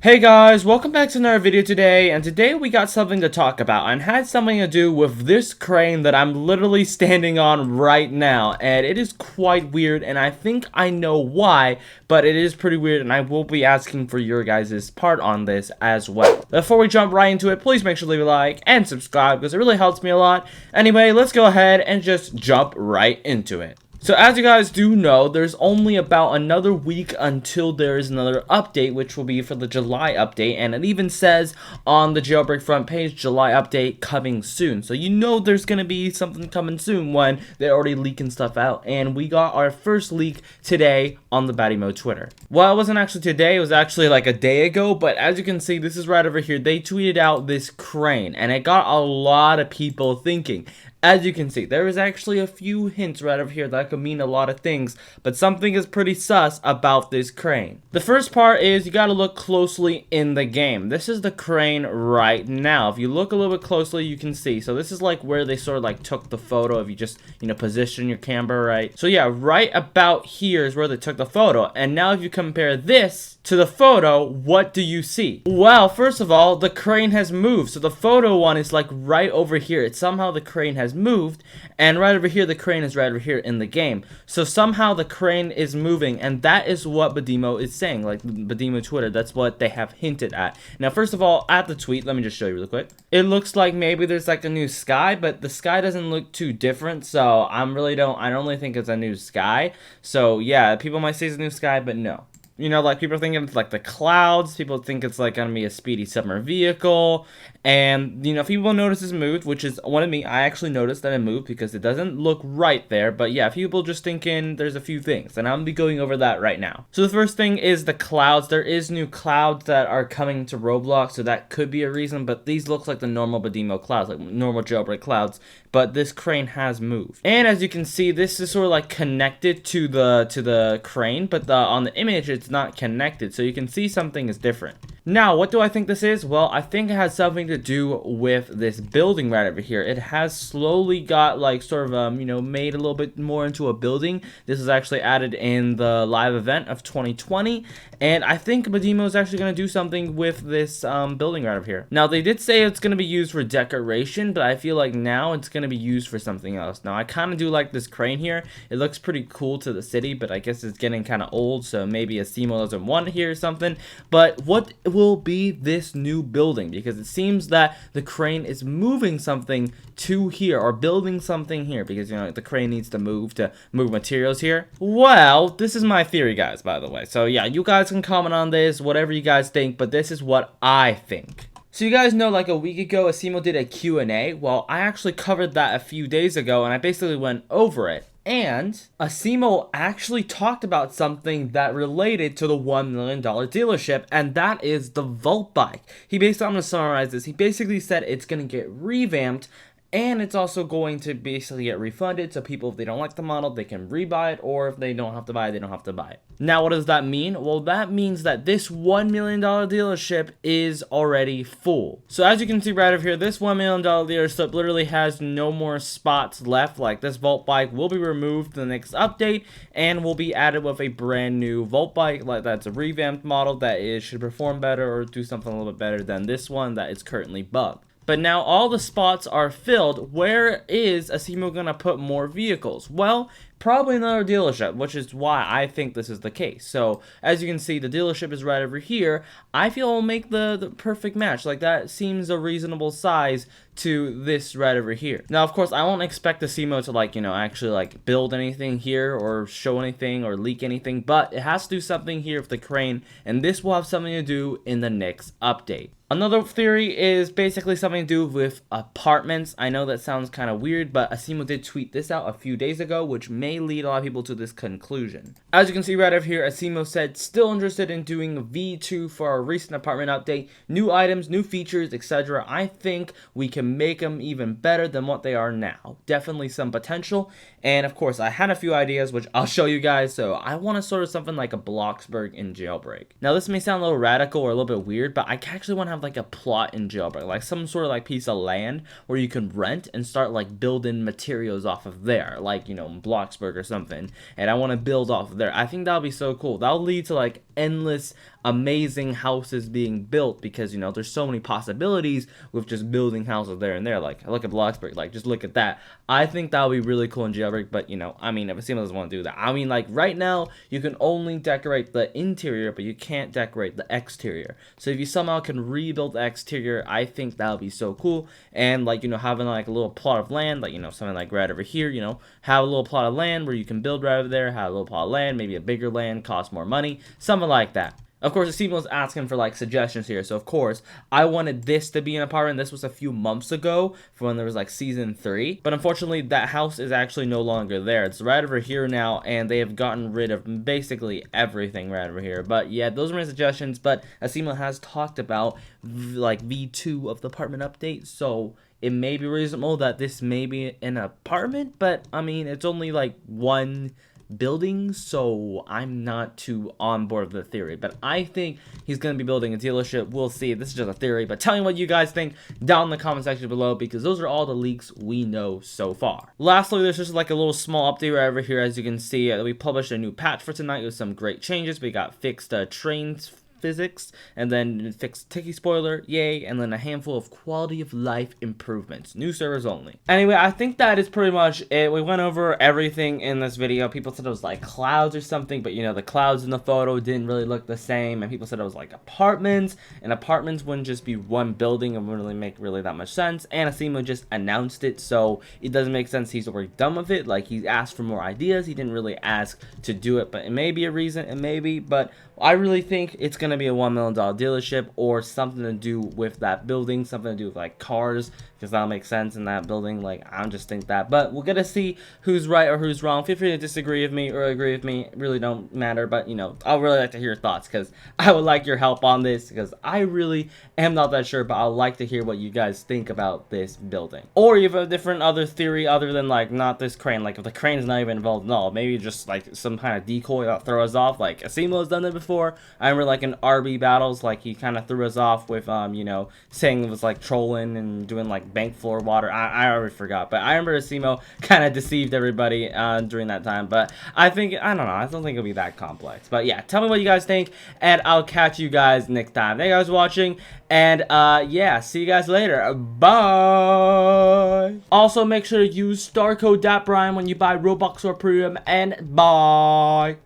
Hey guys, welcome back to another video today, and today we got something to talk about, and had something to do with this crane that I'm literally standing on right now, and it is quite weird, and I think I know why, but it is pretty weird, and I will be asking for your guys' part on this as well. Before we jump right into it, please make sure to leave a like and subscribe, because it really helps me a lot. Anyway, let's go ahead and just jump right into it. So as you guys do know, there's only about another week until there is another update, which will be for the July update, and it even says on the Jailbreak front page, July update coming soon. So you know there's gonna be something coming soon when they're already leaking stuff out, and we got our first leak today on the ASIMO Twitter. Well, it wasn't actually today, it was actually like a day ago, but as you can see, this is right over here. They tweeted out this crane, and it got a lot of people thinking. As you can see, there is actually a few hints right over here that could mean a lot of things, but something is pretty sus about this crane. The first part is you gotta look closely in the game. This is the crane right now. If you look a little bit closely, you can see. So this is like where they sort of like took the photo if you just, position your camera right. So yeah, right about here is where they took the photo. And now if you compare this to the photo, what do you see? Well, first of all, the crane has moved. So the photo one is like right over here. It's somehow the crane has moved, and right over here the crane is right over here in the game. So somehow the crane is moving, and that is what ASIMO is saying, like ASIMO Twitter. That's what they have hinted at. Now first of all, at the tweet, let me just show you real quick. It looks like maybe there's like a new sky, but the sky doesn't look too different, so I don't really think it's a new sky. So yeah, people might say it's a new sky, but no. Like people are thinking it's like the clouds. People think it's like gonna be a speedy summer vehicle. And, people notice it's moved, which is one of me. I actually noticed that it moved because it doesn't look right there. But yeah, people just thinking there's a few things. And I'm gonna be going over that right now. So the first thing is the clouds. There is new clouds that are coming to Roblox. So that could be a reason. But these look like the normal ASIMO clouds, like normal jailbreak clouds. But this crane has moved. And as you can see, this is sort of like connected to the crane. But on the image, it's not connected, so you can see something is different. Now, what do I think this is? Well, I think it has something to do with this building right over here. It has slowly got like sort of made a little bit more into a building. This is actually added in the live event of 2020, and I think ASIMO is actually going to do something with this building right over here. Now, they did say it's going to be used for decoration, but I feel like now it's going to be used for something else. Now, I kind of do like this crane here. It looks pretty cool to the city, but I guess it's getting kind of old, so maybe ASIMO doesn't want it here or something. But what will be this new building? Because it seems that the crane is moving something to here, or building something here, because the crane needs to move materials here. Well, this is my theory, guys, by the way. So yeah, you guys can comment on this, whatever you guys think, but this is what I think. So you guys know, like a week ago, ASIMO did a Q&A. Well, I actually covered that a few days ago, and I basically went over it. And ASIMO actually talked about something that related to the $1 million dealership, and that is the Vault bike. I'm going to summarize this. He basically said it's going to get revamped, and it's also going to basically get refunded, so people, if they don't like the model, they can rebuy it, or if they don't have to buy it, they don't have to buy it. Now, what does that mean? Well, that means that this $1 million dealership is already full. So as you can see right over here, this $1 million dealership literally has no more spots left. Like, this Vault bike will be removed in the next update, and will be added with a brand new Vault bike, like that's a revamped model that should perform better or do something a little bit better than this one that is currently bugged. But now all the spots are filled. Where is ASIMO gonna put more vehicles? Well, probably another dealership, which is why I think this is the case. So as you can see, the dealership is right over here. I feel it'll make the perfect match. Like, that seems a reasonable size to this right over here. Now, of course, I won't expect ASIMO to actually build anything here or show anything or leak anything, but it has to do something here with the crane, and this will have something to do in the next update. Another theory is basically something to do with apartments. I know that sounds kind of weird, but ASIMO did tweet this out a few days ago, which may lead a lot of people to this conclusion. As you can see right over here, ASIMO said still interested in doing V2 for our recent apartment update. New items, new features, etc. I think we can make them even better than what they are now. Definitely some potential. And of course, I had a few ideas, which I'll show you guys. So I want to sort of something like a Bloxburg in Jailbreak. Now, this may sound a little radical or a little bit weird, but I actually want to have like a plot in Jailbreak, like some sort of like piece of land where you can rent and start like building materials off of there, like Bloxburg or something. And I want to build off of there. I think that'll be so cool. That'll lead to like endless amazing houses being built, because you know there's so many possibilities with just building houses there and there. Like look at Bloxburg, like just look at that. I think that would be really cool in Jailbreak, but you know, I mean, if ASIMO doesn't want to do that, I mean, like right now you can only decorate the interior, but you can't decorate the exterior. So if you somehow can rebuild the exterior, I think that would be so cool. And like, you know, having like a little plot of land, like, you know, something like right over here, you know, have a little plot of land where you can build right over there, have a little plot of land, maybe a bigger land, cost more money, something like that. Of course, ASIMO was asking for like suggestions here, so of course I wanted this to be an apartment. This was a few months ago for when there was like season 3, but unfortunately that house is actually no longer there. It's right over here now, and they have gotten rid of basically everything right over here. But yeah, those are my suggestions. But ASIMO has talked about like V2 of the apartment update, so it may be reasonable that this may be an apartment, but I mean, it's only like one building, so I'm not too on board with the theory. But I think he's going to be building a dealership. We'll see. This is just a theory, but tell me what you guys think down in the comment section below, because those are all the leaks we know so far. Lastly, there's just like a little small update right over here. As you can see, we published a new patch for tonight with some great changes. We got fixed trains physics, and then fixed Tiki spoiler, yay, and then a handful of quality of life improvements. New servers only. Anyway, I think that is pretty much it. We went over everything in this video. People said it was like clouds or something, but you know, the clouds in the photo didn't really look the same, and people said it was like apartments, and apartments wouldn't just be one building. It wouldn't really make that much sense, and ASIMO just announced it, so it doesn't make sense. He's already done with it. Like, he asked for more ideas. He didn't really ask to do it, but it may be a reason, it may be, but I really think it's going to be a $1 million dealership, or something to do with that building, something to do with like cars, because that'll make sense in that building. Like, I just think that, but we're gonna see who's right or who's wrong. Feel free to disagree with me or agree with me, it really don't matter, but you know, I would really like to hear your thoughts, because I would like your help on this, because I really am not that sure, but I'd like to hear what you guys think about this building. Or you have a different other theory other than like not this crane, like if the crane is not even involved at all, maybe just like some kind of decoy that throw us off, like ASIMO has done it before. I remember like in RB battles, like he kind of threw us off with you know, saying it was like trolling and doing like bank floor water. I already forgot, but I remember ASIMO kind of deceived everybody during that time. But I don't know, I don't think it'll be that complex. But yeah, tell me what you guys think, and I'll catch you guys next time. Thank you guys for watching, and yeah, see you guys later. Bye. Also, make sure to use star code DAPBRIAN when you buy Roblox or Premium, and bye.